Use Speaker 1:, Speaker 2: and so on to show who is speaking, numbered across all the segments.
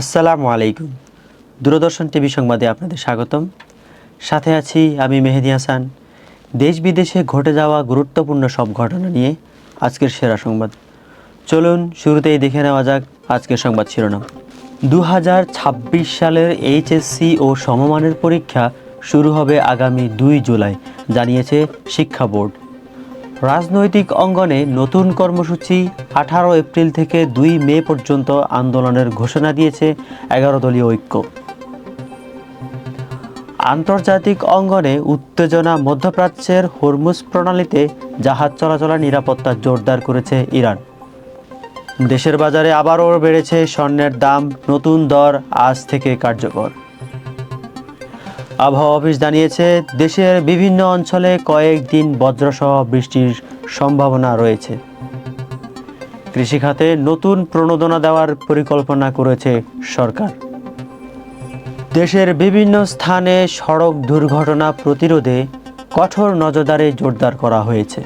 Speaker 1: আসসালামু আলাইকুম। দূরদর্শন টিভি সংবাদে আপনাদের স্বাগতম। সাথে আছি আমি মেহেদি হাসান। দেশ বিদেশে ঘটে যাওয়া গুরুত্বপূর্ণ সব ঘটনা নিয়ে আজকের সেরা সংবাদ। চলুন শুরুতেই দেখে নেওয়া যাক আজকের সংবাদ শিরোনাম। 2026 সালের এইচএসসি ও সমমানের পরীক্ষা শুরু হবে আগামী 2 জুলাই, জানিয়েছে শিক্ষা বোর্ড। রাজনৈতিক অঙ্গনে নতুন কর্মসূচি 18 এপ্রিল থেকে 2 মে পর্যন্ত আন্দোলনের ঘোষণা দিয়েছে 11 দলীয় ঐক্য। আন্তর্জাতিক অঙ্গনে উত্তেজনা, মধ্যপ্রাচ্যের হরমুজ প্রণালীতে জাহাজ চলাচলের নিরাপত্তা জোরদার করেছে ইরান। দেশের বাজারে আবারও বেড়েছে স্বর্ণের দাম, নতুন দর আজ থেকে কার্যকর। আবহাওয়া অফিস জানিয়েছে দেশের বিভিন্ন অঞ্চলে কয়েকদিন বজ্রসহ বৃষ্টির সম্ভাবনা রয়েছে। কৃষিখাতে নতুন প্রণোদনা দেওয়ার পরিকল্পনা করেছে সরকার। দেশের বিভিন্ন স্থানে সড়ক দুর্ঘটনা প্রতিরোধে কঠোর নজরদারি জোরদার করা হয়েছে।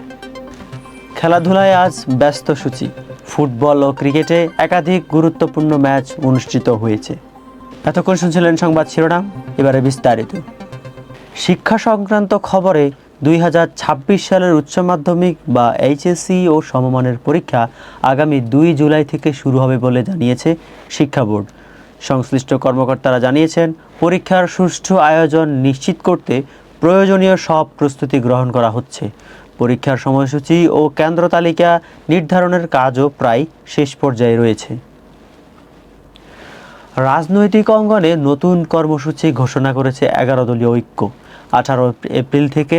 Speaker 1: খেলাধুলায় আজ ব্যস্ত সূচি। ফুটবল ও ক্রিকেটে একাধিক গুরুত্বপূর্ণ ম্যাচ অনুষ্ঠিত হয়েছে। এতক্ষণ শুনছিলেন সংবাদ শিরোনাম, এবারে বিস্তারিত। শিক্ষা সংক্রান্ত খবরে 2026 সালের উচ্চ মাধ্যমিক বা এইচএসসি ও সমমানের পরীক্ষা আগামী 2 জুলাই থেকে শুরু হবে বলে জানিয়েছে শিক্ষা বোর্ড। সংশ্লিষ্ট কর্মকর্তারা জানিয়েছেন, পরীক্ষার সুষ্ঠু আয়োজন নিশ্চিত করতে প্রয়োজনীয় সব প্রস্তুতি গ্রহণ করা হচ্ছে। পরীক্ষার সময়সূচি ও কেন্দ্র তালিকা নির্ধারণের কাজও প্রায় শেষ পর্যায়ে রয়েছে। রাজনৈতিক অঙ্গনে নতুন কর্মসূচি ঘোষণা করেছে 11 দলীয় ঐক্য। 18 এপ্রিল থেকে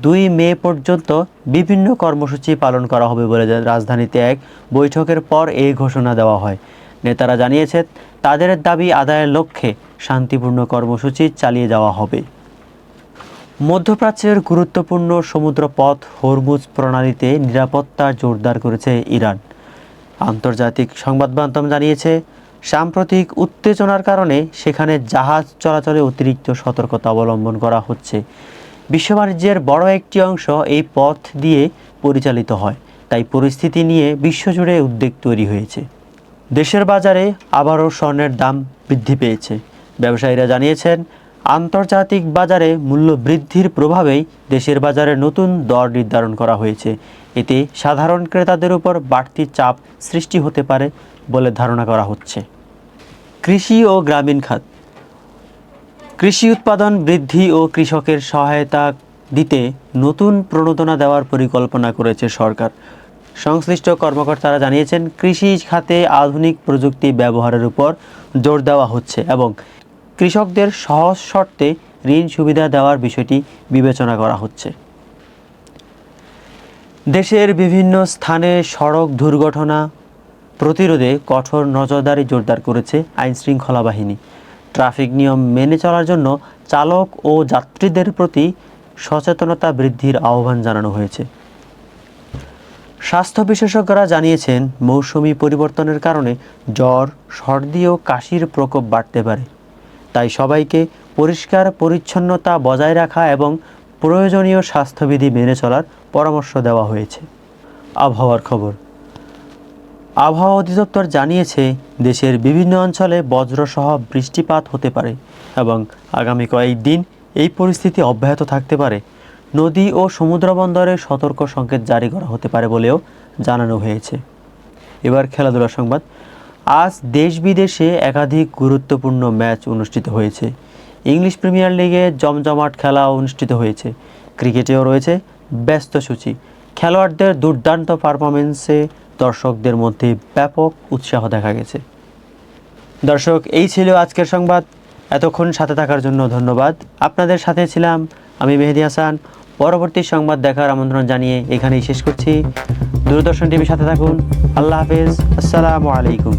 Speaker 1: 2 মে পর্যন্ত বিভিন্ন কর্মসূচি পালন করা হবে বলে রাজধানীতে এক বৈঠকের পর এই ঘোষণা দেওয়া হয়। নেতারা জানিয়েছেন, তাদের দাবি আদায়ের লক্ষ্যে শান্তিপূর্ণ কর্মসূচি চালিয়ে যাওয়া হবে। মধ্যপ্রাচ্যের গুরুত্বপূর্ণ সমুদ্রপথ হরমুজ প্রণালীতে নিরাপত্তা জোরদার করেছে ইরান। আন্তর্জাতিক সংবাদ মাধ্যম জানিয়েছে, সাম্প্রতিক উত্তেজনার কারণে সেখানে জাহাজ চলাচলে অতিরিক্ত সতর্কতা অবলম্বন করা হচ্ছে। বিশ্ব বাণিজ্যের বড় একটি অংশ এই পথ দিয়ে পরিচালিত হয়, তাই পরিস্থিতি নিয়ে বিশ্বজুড়ে উদ্বেগ তৈরি হয়েছে। দেশের বাজারে আবারও স্বর্ণের দাম বৃদ্ধি পেয়েছে। ব্যবসায়ীরা জানিয়েছেন, আন্তর্জাতিক বাজারে মূল্য বৃদ্ধির প্রভাবেই দেশের বাজারে নতুন দর নির্ধারণ করা হয়েছে। এতে সাধারণ ক্রেতাদের উপর বাড়তি চাপ সৃষ্টি হতে পারে বলে ধারণা করা হচ্ছে। কৃষি ও গ্রামীণ খাত। কৃষি উৎপাদন বৃদ্ধি ও কৃষকের সহায়তা দিতে নতুন প্রণোদনা দেওয়ার পরিকল্পনা করেছে সরকার। সংশ্লিষ্ট কর্মকর্তারা জানিয়েছেন, কৃষি খাতে আধুনিক প্রযুক্তি ব্যবহারের উপর জোর দেওয়া হচ্ছে এবং কৃষকদের সহজ শর্তে ঋণ সুবিধা দেওয়ার বিষয়টি বিবেচনা করা হচ্ছে। দেশের বিভিন্ন স্থানে সড়ক দুর্ঘটনা প্রতিরোধে কঠোর নজরদারি জোরদার করেছে আইনশৃঙ্খলা বাহিনী। ট্রাফিক নিয়ম মেনে চলার জন্য চালক ও যাত্রীদের প্রতি সচেতনতা বৃদ্ধির আহ্বান জানানো হয়েছে। স্বাস্থ্য বিশেষজ্ঞরা জানিয়েছেন, মৌসুমি পরিবর্তনের কারণে জ্বর, সর্দি ও কাশির প্রকোপ বাড়তে পারে। তাই সবাইকে পরিষ্কার পরিচ্ছন্নতা বজায় রাখা এবং প্রয়োজনীয় স্বাস্থ্যবিধি মেনে চলার পরামর্শ দেওয়া হয়েছে। আবহাওয়ার খবর। আবহাওয়া অধিদপ্তর জানিয়েছে, দেশের বিভিন্ন অঞ্চলে বজ্রসহ বৃষ্টিপাত হতে পারে এবং আগামী কয়েকদিন এই পরিস্থিতি অব্যাহত থাকতে পারে। নদী ও সমুদ্র বন্দরে সতর্ক সংকেত জারি করা হতে পারে বলেও জানানো হয়েছে। এবার খেলাধুলার সংবাদ। আজ দেশ বিদেশে একাধিক গুরুত্বপূর্ণ ম্যাচ অনুষ্ঠিত হয়েছে। ইংলিশ প্রিমিয়ার লিগে জমজমাট খেলা অনুষ্ঠিত হয়েছে। ক্রিকেটেও রয়েছে ব্যস্ত সূচি। খেলোয়াড়দের দুর্দান্ত পারফরমেন্সে দর্শকদের মধ্যে ব্যাপক উৎসাহ দেখা গেছে। দর্শক, এই ছিল আজকের সংবাদ। এতক্ষণ সাথে থাকার জন্য ধন্যবাদ। আপনাদের সাথে ছিলাম আমি মেহেদি হাসান। পরবর্তী সংবাদ দেখার আমন্ত্রণ জানিয়ে এখানেই শেষ করছি। দূরদর্শন টিভির সাথে থাকুন। আল্লাহ হাফেজ। আসসালামু আলাইকুম।